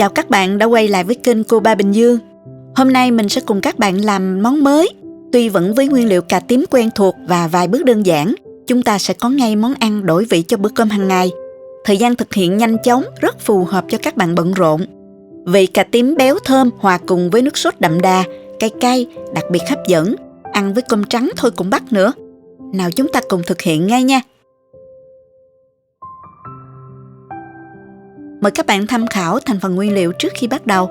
Chào các bạn đã quay lại với kênh Cô Ba Bình Dương. Hôm nay mình sẽ cùng các bạn làm món mới. Tuy vẫn với nguyên liệu cà tím quen thuộc và vài bước đơn giản, chúng ta sẽ có ngay món ăn đổi vị cho bữa cơm hàng ngày. Thời gian thực hiện nhanh chóng, rất phù hợp cho các bạn bận rộn. Vị cà tím béo thơm hòa cùng với nước sốt đậm đà, cay cay, đặc biệt hấp dẫn. Ăn với cơm trắng thôi cũng bắt nữa. Nào chúng ta cùng thực hiện ngay nha. Mời các bạn tham khảo thành phần nguyên liệu trước khi bắt đầu.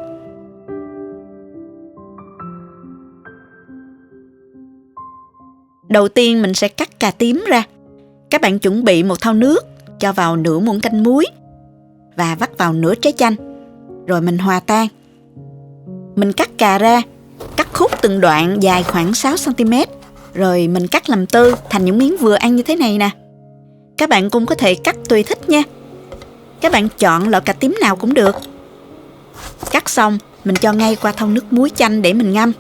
Đầu tiên mình sẽ cắt cà tím ra. Các bạn chuẩn bị một thau nước, cho vào nửa muỗng canh muối và vắt vào nửa trái chanh. Rồi mình hòa tan. Mình cắt cà ra, cắt khúc từng đoạn dài khoảng 6 cm. Rồi mình cắt làm tư thành những miếng vừa ăn như thế này nè. Các bạn cũng có thể cắt tùy thích nha. Các bạn chọn loại cà tím nào cũng được. Cắt xong, mình cho ngay qua thau nước muối chanh để mình ngâm.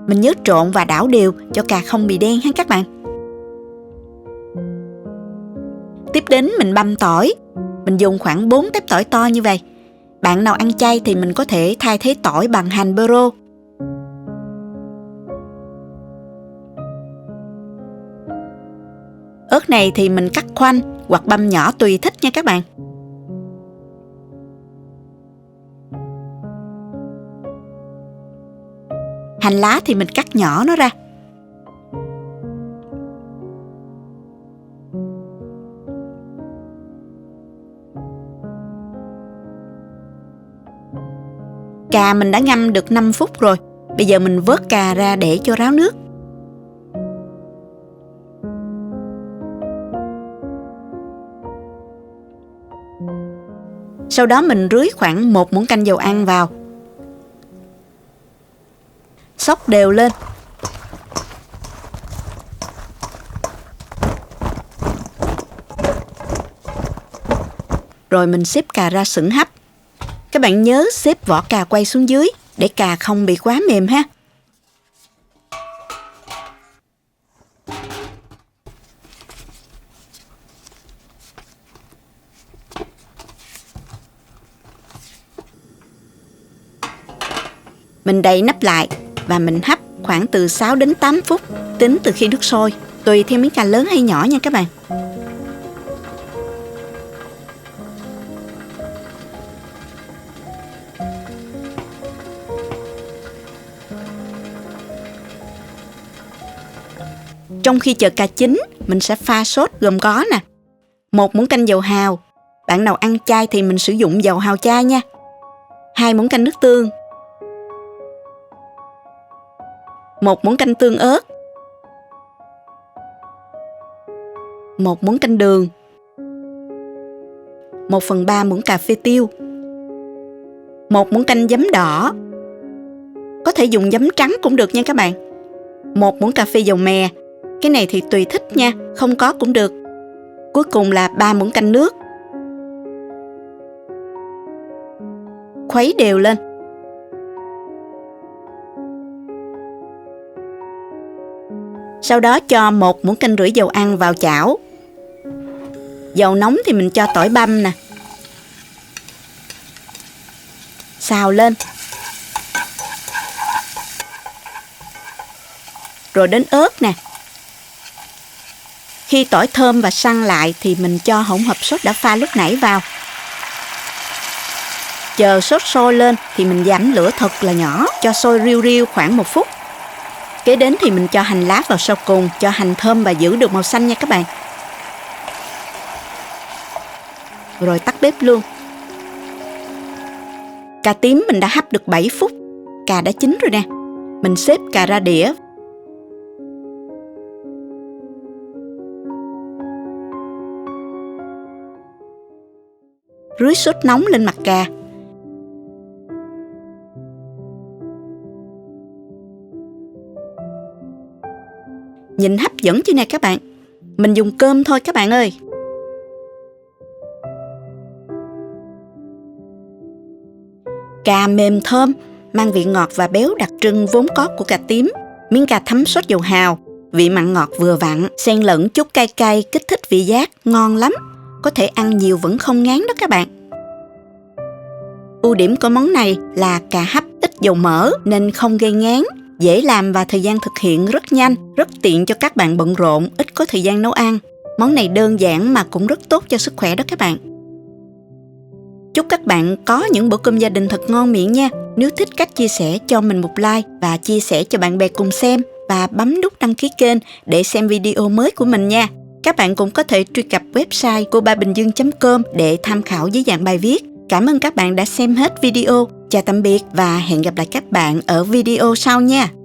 Mình nhớ trộn và đảo đều cho cà không bị đen ha các bạn. Tiếp đến mình băm tỏi. Mình dùng khoảng 4 tép tỏi to như vậy. Bạn nào ăn chay thì mình có thể thay thế tỏi bằng hành bơ rô. Ớt này thì mình cắt khoanh hoặc băm nhỏ tùy thích nha các bạn. Hành lá thì mình cắt nhỏ nó ra. Cà mình đã ngâm được 5 phút rồi. Bây giờ mình vớt cà ra để cho ráo nước. Sau đó mình rưới khoảng 1 muỗng canh dầu ăn vào. Xóc đều lên. Rồi mình xếp cà ra sửng hấp. Các bạn nhớ xếp vỏ cà quay xuống dưới để cà không bị quá mềm ha. Mình đậy nắp lại và mình hấp khoảng từ 6 đến 8 phút, tính từ khi nước sôi, tùy theo miếng cà lớn hay nhỏ nha các bạn. Trong khi chờ cà chín, mình sẽ pha sốt gồm có nè. 1 muỗng canh dầu hào. Bạn nào ăn chay thì mình sử dụng dầu hào chay nha. 2 muỗng canh nước tương. 1 muỗng canh tương ớt. 1 muỗng canh đường. 1/3 muỗng cà phê tiêu. 1 muỗng canh giấm đỏ. Có thể dùng giấm trắng cũng được nha các bạn. 1 muỗng cà phê dầu mè. Cái này thì tùy thích nha, không có cũng được. Cuối cùng là 3 muỗng canh nước. Khuấy đều lên. Sau đó cho 1 muỗng canh rưỡi dầu ăn vào chảo. Dầu nóng thì mình cho tỏi băm nè. Xào lên. Rồi đến ớt nè. Khi tỏi thơm và săn lại thì mình cho hỗn hợp sốt đã pha lúc nãy vào. Chờ sốt sôi lên thì mình giảm lửa thật là nhỏ, cho sôi riu riu khoảng 1 phút. Kế đến thì mình cho hành lá vào sau cùng, cho hành thơm và giữ được màu xanh nha các bạn. Rồi tắt bếp luôn. Cà tím mình đã hấp được 7 phút. Cà đã chín rồi nè. Mình xếp cà ra đĩa. Rưới sốt nóng lên mặt cà. Nhìn hấp dẫn chứ nè các bạn. Mình dùng cơm thôi các bạn ơi. Cà mềm thơm, mang vị ngọt và béo đặc trưng vốn có của cà tím. Miếng cà thấm sốt dầu hào, vị mặn ngọt vừa vặn, xen lẫn chút cay cay kích thích vị giác, ngon lắm. Có thể ăn nhiều vẫn không ngán đó các bạn. Ưu điểm của món này là cà hấp ít dầu mỡ nên không gây ngán, dễ làm và thời gian thực hiện rất nhanh, rất tiện cho các bạn bận rộn, ít có thời gian nấu ăn. Món này đơn giản mà cũng rất tốt cho sức khỏe đó các bạn. Chúc các bạn có những bữa cơm gia đình thật ngon miệng nha. Nếu thích cách chia sẻ cho mình một like và chia sẻ cho bạn bè cùng xem và bấm nút đăng ký kênh để xem video mới của mình nha. Các bạn cũng có thể truy cập website của babinhdương.com để tham khảo dưới dạng bài viết. Cảm ơn các bạn đã xem hết video. Chào tạm biệt và hẹn gặp lại các bạn ở video sau nha.